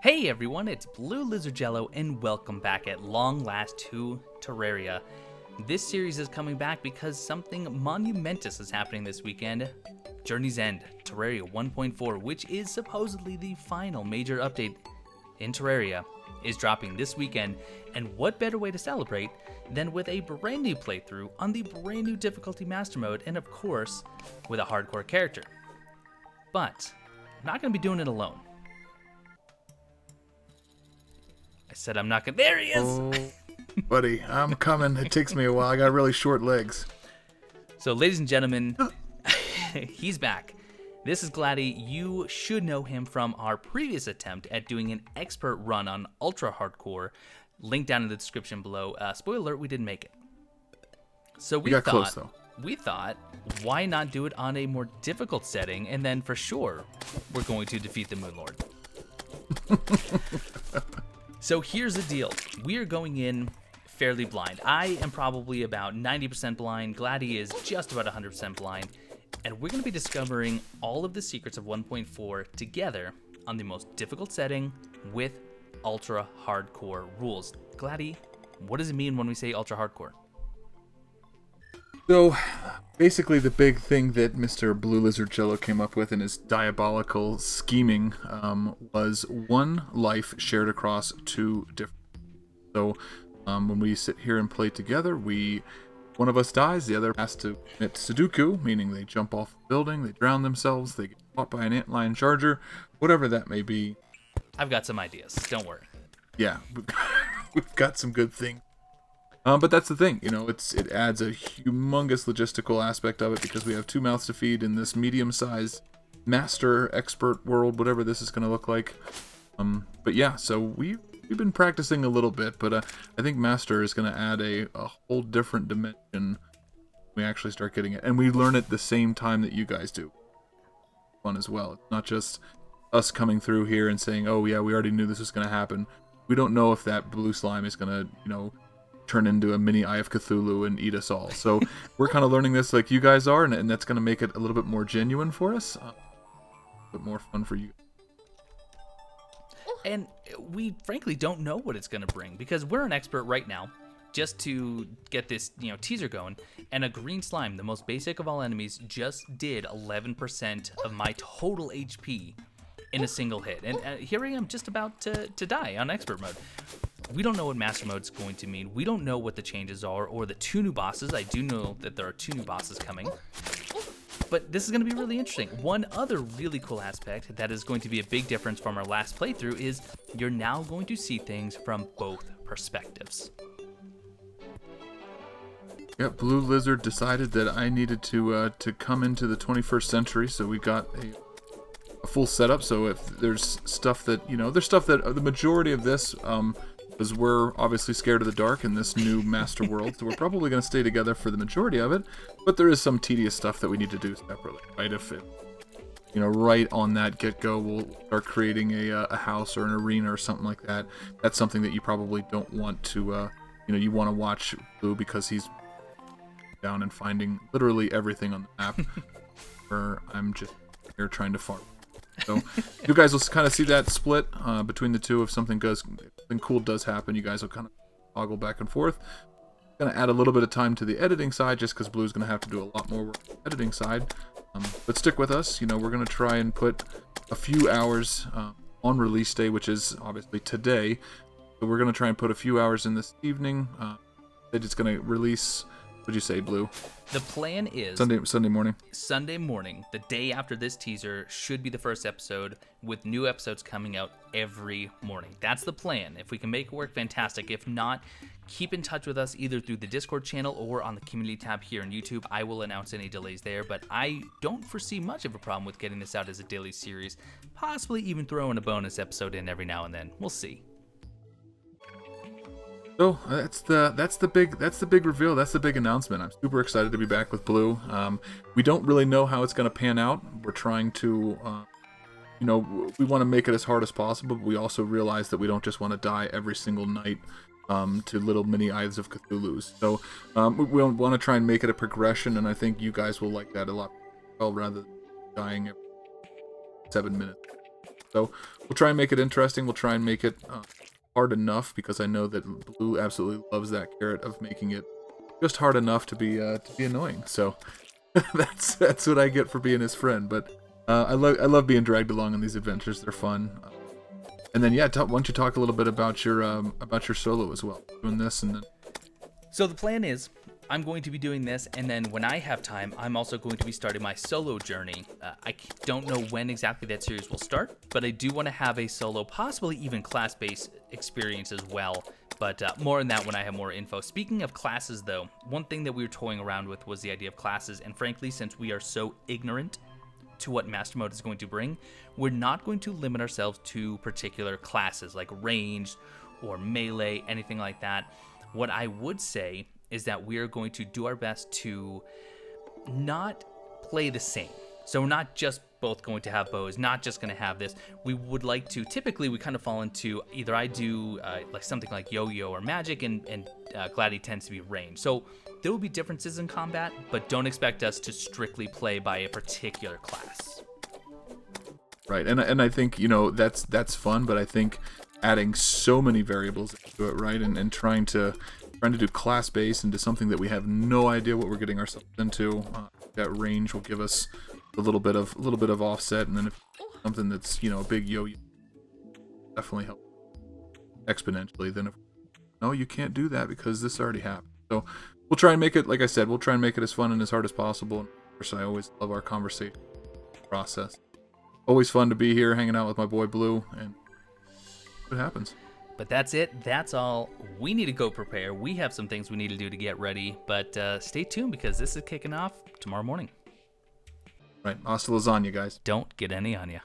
Hey everyone, it's Bluelizardjello and welcome back at long last to Terraria. This series is coming back because something monumentous is happening this weekend. Journey's End, Terraria 1.4, which is supposedly the final major update in Terraria, is dropping this weekend, and what better way to celebrate than with a brand new playthrough on the brand new difficulty master mode, and of course, with a hardcore character. But, I'm not going to be doing it alone. I said I'm not gonna. There he is! Oh, buddy, I'm coming. It takes me a while. I got really short legs. So, ladies and gentlemen, he's back. This is Gladdy. You should know him from our previous attempt at doing an expert run on Ultra Hardcore. Link down in the description below. Spoiler alert, we didn't make it. So we got thought, close, though. We thought, why not do it on a more difficult setting, and then for sure, we're going to defeat the Moon Lord. So here's the deal. We are going in fairly blind. I am probably about 90% blind. Gladdy is just about 100% blind. And we're going to be discovering all of the secrets of 1.4 together on the most difficult setting with ultra hardcore rules. Gladdy, what does it mean when we say ultra hardcore? So, basically the big thing that Mr. Bluelizardjello came up with in his diabolical scheming was one life shared across two different. So, when we sit here and play together, one of us dies, the other has to commit Sudoku, meaning they jump off a building, they drown themselves, they get caught by an antlion charger, whatever that may be. I've got some ideas, don't worry. Yeah, we've got some good things. But that's the thing, it adds a humongous logistical aspect of it because we have two mouths to feed in this medium-sized master expert world, whatever this is going to look like. But yeah, so we've been practicing a little bit, but I think master is going to add a whole different dimension when we actually start getting it. And we learn it the same time that you guys do. Fun as well. It's not just us coming through here and saying, oh yeah, we already knew this was going to happen. We don't know if that blue slime is going to, turn into a mini Eye of Cthulhu and eat us all. So we're kind of learning this like you guys are, and that's going to make it a little bit more genuine for us, a bit more fun for you. And we frankly don't know what it's going to bring because we're an expert right now just to get this teaser going, and a green slime, the most basic of all enemies, just did 11% of my total HP in a single hit. And here I am just about to die on expert mode. We don't know what master mode is going to mean. We don't know what the changes are or the two new bosses. I do know that there are two new bosses coming. But this is going to be really interesting. One other really cool aspect that is going to be a big difference from our last playthrough is you're now going to see things from both perspectives. Yeah, Blue Lizard decided that I needed to come into the 21st century, so we got a full setup. So if there's stuff that, there's stuff that the majority of this, because we're obviously scared of the dark in this new master world, so we're probably going to stay together for the majority of it, but there is some tedious stuff that we need to do separately, right? If it, right on that get-go, we'll start creating a house or an arena or something like that. That's something that you probably don't want to, you want to watch Blue because he's down and finding literally everything on the map, where I'm just here trying to farm. So you guys will kind of see that split between the two. If something cool does happen, you guys will kind of toggle back and forth. Going to add a little bit of time to the editing side, just because Blue's going to have to do a lot more work on the editing side. But stick with us. We're going to try and put a few hours on release day, which is obviously today. So we're going to try and put a few hours in this evening. It's going to release. What'd you say, Blue? The plan is Sunday morning. Sunday morning, the day after this teaser, should be the first episode, with new episodes coming out every morning. That's the plan. If we can make it work, fantastic. If not, keep in touch with us either through the Discord channel or on the community tab here on YouTube. I will announce any delays there, but I don't foresee much of a problem with getting this out as a daily series, possibly even throwing a bonus episode in every now and then. We'll see. So that's the big reveal. That's the big announcement. I'm super excited to be back with Blue. We don't really know how it's going to pan out. We're trying to, we want to make it as hard as possible, but we also realize that we don't just want to die every single night to little mini Eyes of Cthulhu's. So we want to try and make it a progression, and I think you guys will like that a lot well, rather than dying every 7 minutes. So we'll try and make it interesting. We'll try and make it hard enough, because I know that Blue absolutely loves that carrot of making it just hard enough to be annoying. So that's what I get for being his friend. But I love being dragged along on these adventures. They're fun. And then why don't you talk a little bit about your solo as well, doing this and then. So the plan is, I'm going to be doing this, and then when I have time, I'm also going to be starting my solo journey. I don't know when exactly that series will start, but I do want to have a solo, possibly even class-based experience as well. But more on that when I have more info. Speaking of classes, though, one thing that we were toying around with was the idea of classes, and frankly, since we are so ignorant to what Master Mode is going to bring, we're not going to limit ourselves to particular classes like ranged or melee, anything like that. What I would say is that we are going to do our best to not play the same. So we're not just both going to have bows, not just going to have this. We would like to, typically we kind of fall into, either I do like something like yo-yo or magic, and Gladdy tends to be ranged. So there will be differences in combat, but don't expect us to strictly play by a particular class. Right, and I think, that's fun, but I think adding so many variables into it, right, and trying to do class based into something that we have no idea what we're getting ourselves into. That range will give us a little bit of offset, and then if something that's a big yo-yo, definitely help exponentially. Then if no, you can't do that because this already happened. So we'll try and make it, like I said, we'll try and make it as fun and as hard as possible. And of course, I always love our conversation process. Always fun to be here, hanging out with my boy Blue, and what happens. But that's it. That's all. We need to go prepare. We have some things we need to do to get ready. But stay tuned, because this is kicking off tomorrow morning. Right. Hasta lasagna, guys. Don't get any on ya.